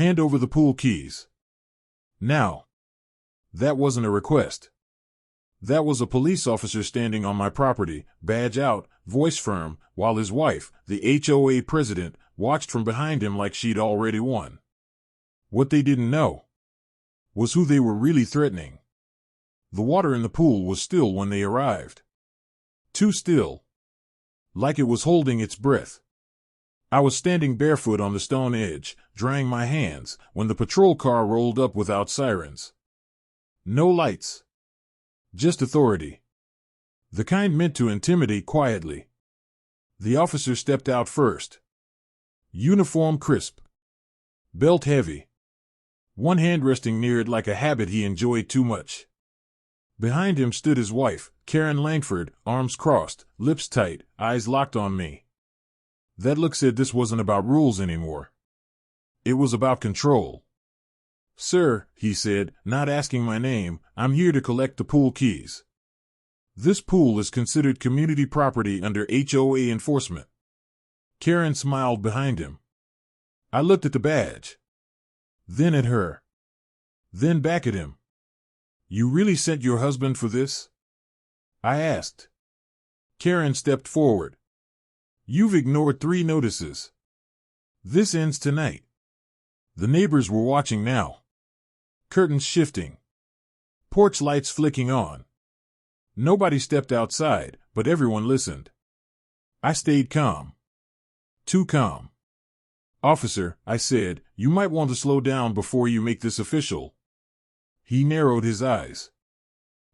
Hand over the pool keys. Now. That wasn't a request. That was a police officer standing on my property, badge out, voice firm, while his wife, the HOA president, watched from behind him like she'd already won. What they didn't know was who they were really threatening. The water in the pool was still when they arrived. Too still. Like it was holding its breath. I was standing barefoot on the stone edge, drying my hands, when the patrol car rolled up without sirens. No lights. Just authority. The kind meant to intimidate quietly. The officer stepped out first. Uniform crisp. Belt heavy. One hand resting near it like a habit he enjoyed too much. Behind him stood his wife, Karen Langford, arms crossed, lips tight, eyes locked on me. That look said this wasn't about rules anymore. It was about control. "Sir," he said, not asking my name, "I'm here to collect the pool keys. This pool is considered community property under HOA enforcement." Karen smiled behind him. I looked at the badge. Then at her. Then back at him. "You really sent your husband for this?" I asked. Karen stepped forward. "You've ignored 3 notices. This ends tonight." The neighbors were watching now. Curtains shifting. Porch lights flicking on. Nobody stepped outside, but everyone listened. I stayed calm. Too calm. "Officer," I said, "you might want to slow down before you make this official." He narrowed his eyes.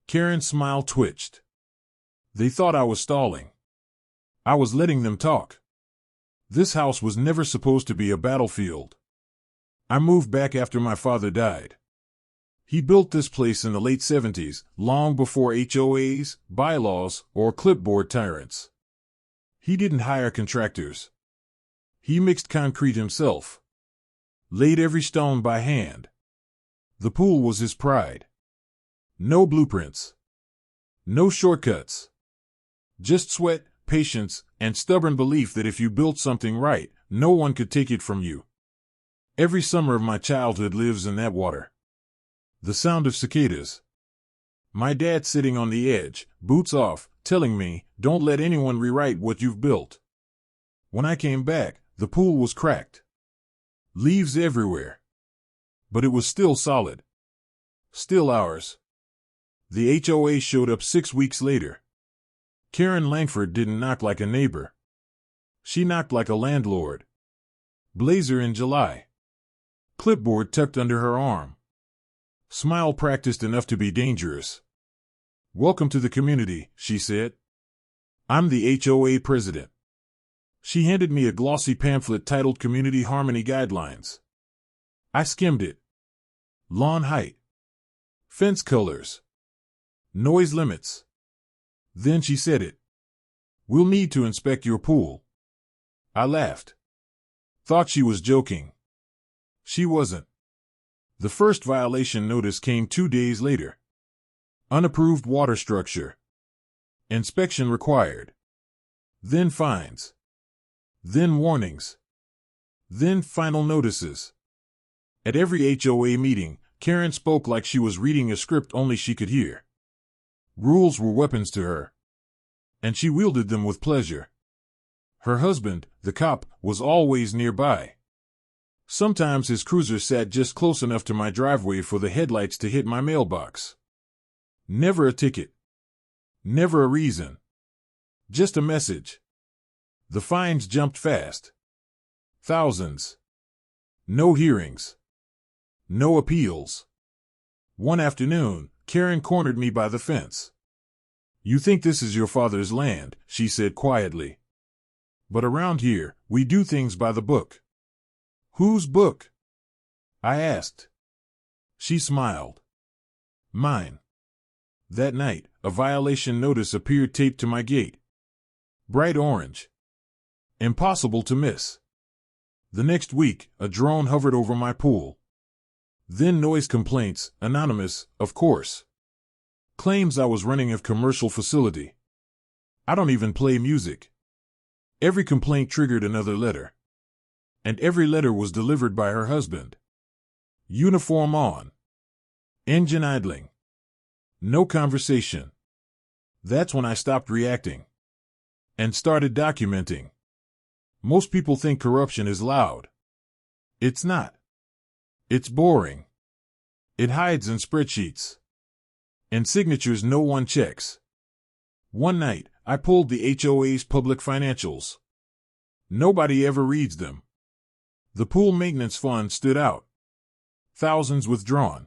Karen's smile twitched. They thought I was stalling. I was letting them talk. This house was never supposed to be a battlefield. I moved back after my father died. He built this place in the late 70s, long before HOAs, bylaws, or clipboard tyrants. He didn't hire contractors. He mixed concrete himself. Laid every stone by hand. The pool was his pride. No blueprints. No shortcuts. Just sweat, patience, and stubborn belief that if you built something right, no one could take it from you. Every summer of my childhood lives in that water. The sound of cicadas. My dad sitting on the edge, boots off, telling me, "Don't let anyone rewrite what you've built." When I came back, the pool was cracked. Leaves everywhere. But it was still solid. Still ours. The HOA showed up 6 weeks later. Karen Langford didn't knock like a neighbor. She knocked like a landlord. Blazer in July. Clipboard tucked under her arm. Smile practiced enough to be dangerous. "Welcome to the community," she said. "I'm the HOA president." She handed me a glossy pamphlet titled Community Harmony Guidelines. I skimmed it. Lawn height. Fence colors. Noise limits. Then she said it. "We'll need to inspect your pool." I laughed. Thought she was joking. She wasn't. The first violation notice came 2 days later. Unapproved water structure. Inspection required. Then fines. Then warnings. Then final notices. At every HOA meeting, Karen spoke like she was reading a script only she could hear. Rules were weapons to her. And she wielded them with pleasure. Her husband, the cop, was always nearby. Sometimes his cruiser sat just close enough to my driveway for the headlights to hit my mailbox. Never a ticket. Never a reason. Just a message. The fines jumped fast. Thousands. No hearings. No appeals. One afternoon, Karen cornered me by the fence. "You think this is your father's land," she said quietly. "But around here, we do things by the book." "Whose book?" I asked. She smiled. "Mine." That night, a violation notice appeared taped to my gate. Bright orange. Impossible to miss. The next week, a drone hovered over my pool. Then noise complaints, anonymous, of course. Claims I was running a commercial facility. I don't even play music. Every complaint triggered another letter. And every letter was delivered by her husband. Uniform on. Engine idling. No conversation. That's when I stopped reacting and started documenting. Most people think corruption is loud. It's not. It's boring. It hides in spreadsheets and signatures no one checks. One night, I pulled the HOA's public financials. Nobody ever reads them. The pool maintenance fund stood out. Thousands withdrawn.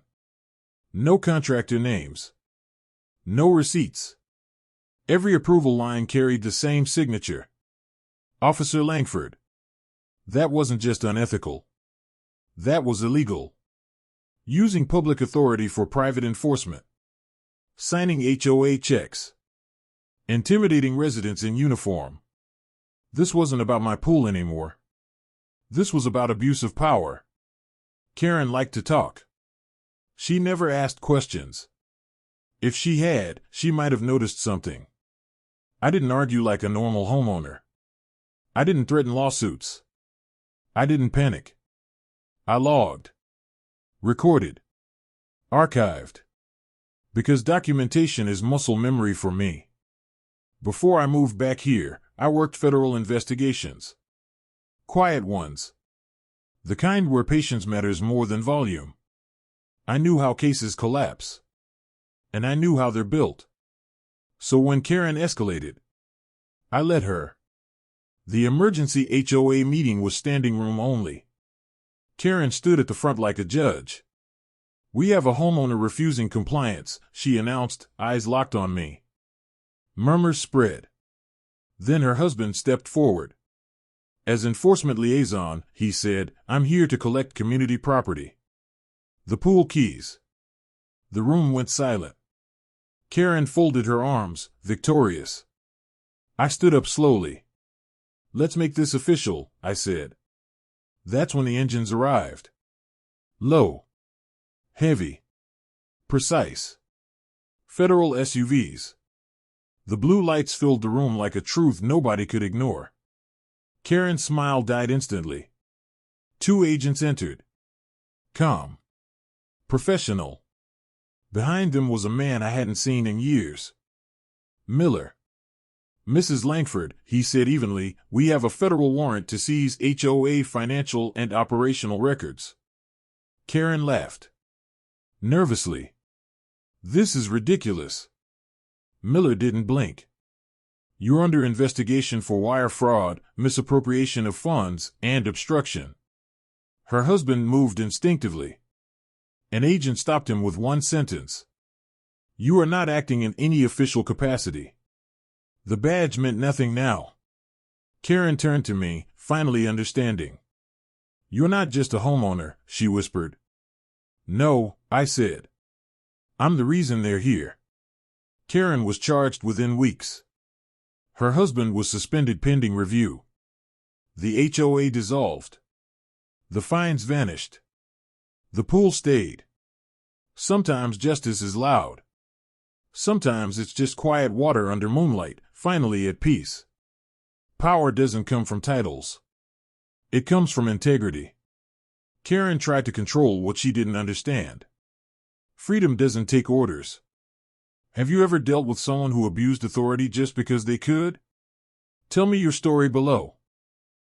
No contractor names. No receipts. Every approval line carried the same signature. Officer Langford. That wasn't just unethical. That was illegal. Using public authority for private enforcement. Signing HOA checks. Intimidating residents in uniform. This wasn't about my pool anymore. This was about abuse of power. Karen liked to talk. She never asked questions. If she had, she might have noticed something. I didn't argue like a normal homeowner. I didn't threaten lawsuits. I didn't panic. I logged. Recorded. Archived. Because documentation is muscle memory for me. Before I moved back here, I worked federal investigations. Quiet ones. The kind where patience matters more than volume. I knew how cases collapse. And I knew how they're built. So when Karen escalated, I let her. The emergency HOA meeting was standing room only. Karen stood at the front like a judge. "We have a homeowner refusing compliance," she announced, eyes locked on me. Murmurs spread. Then her husband stepped forward. "As enforcement liaison," he said, "I'm here to collect community property. The pool keys." The room went silent. Karen folded her arms, victorious. I stood up slowly. "Let's make this official," I said. That's when the engines arrived. Low. Heavy. Precise. Federal SUVs. The blue lights filled the room like a truth nobody could ignore. Karen's smile died instantly. 2 agents entered. Calm. Professional. Behind them was a man I hadn't seen in years. Miller. "Mrs. Langford," he said evenly, "we have a federal warrant to seize HOA financial and operational records." Karen laughed. Nervously. "This is ridiculous." Miller didn't blink. "You're under investigation for wire fraud, misappropriation of funds, and obstruction." Her husband moved instinctively. An agent stopped him with one sentence. "You are not acting in any official capacity." The badge meant nothing now. Karen turned to me, finally understanding. "You're not just a homeowner," she whispered. "No," I said. "I'm the reason they're here." Karen was charged within weeks. Her husband was suspended pending review. The HOA dissolved. The fines vanished. The pool stayed. Sometimes justice is loud. Sometimes it's just quiet water under moonlight, finally at peace. Power doesn't come from titles. It comes from integrity. Karen tried to control what she didn't understand. Freedom doesn't take orders. Have you ever dealt with someone who abused authority just because they could? Tell me your story below.